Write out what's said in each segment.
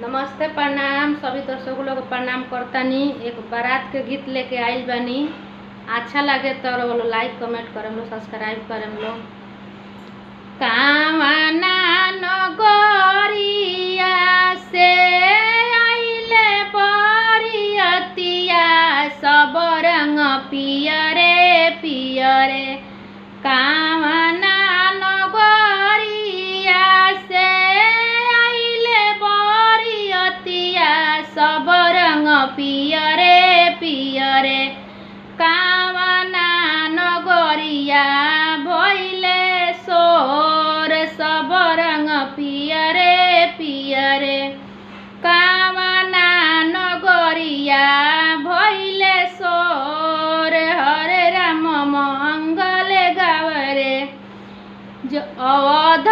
नमस्ते, प्रणाम सभी दर्शकों लोग प्रणाम करतानी। एक बारात के गीत लेके आइल बानी। अच्छा लगे तो लाइक कमेंट करम लो, सब्सक्राइब करम लो। कावना नगरिया से आइले बरियतिया, सब रंग पियरे पियरे। कावना नगरिया से आइले बरियतिया, सब रंग पियरे पियरे। कावना नगरिया भइले सोर, सब रंग पियरे पियरे। कावना नगरिया भइले सोर, हरे राम मंगल गावरे। जो अवध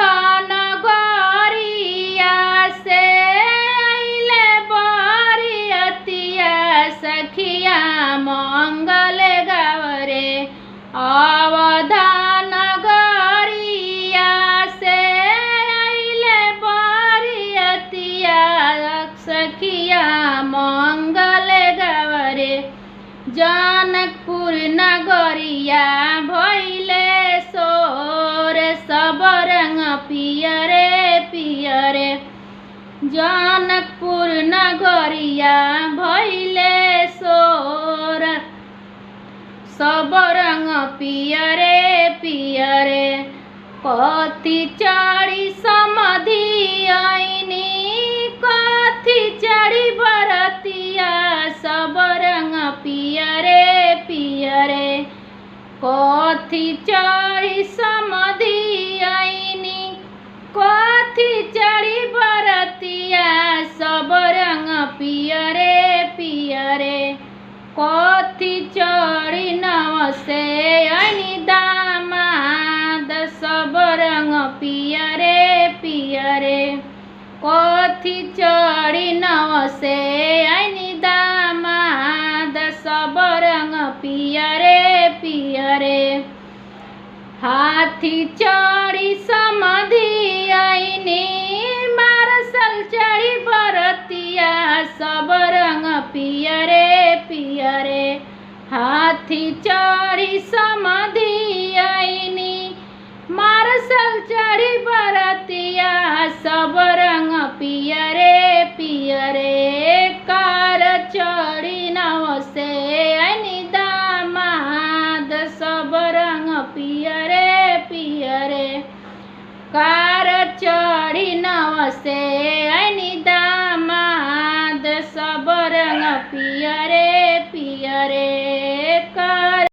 नगरिया से आइले बरियतिया, सखिया मंगल गावरे। अवध नगरिया से आइले बरियतिया, सखिया मंगल गावरे। जनकपुर नगरिया भइले सोर, सब रंग पियरे पियरे। जनकपुर नगरिया भइले सोर, सब रंग पियरे पियरे। कथी चढ़ी समधि आइनी, कथी चढ़ी बरतिया, सब रंग पियरे पियरे। कथी चढ़ी समधि आइनी, कथी चढ़ी बरतिया, सब रंग पियरे पियरे। कथी चढ़ी नव से आइनी दामाद, सब रंग पियरे पियरे। कथी चढ़ी नव से आइनी दामाद, सब रंग पियरे पियरे। हाथी चढ़ी समधि आइनी, मार्शल चढ़ी बरतिया, सब रंग पियरे पियरे। हाथी चढ़ी समधि आइनी, मार्शल चढ़ी बरतिया, सब रंग पियरे पियरे। कार चढ़ी नव से आइनी दामाद, सब रंग पियरे पियरे। कार चढ़ी नव से आइनी दामाद, सब रंग पियरे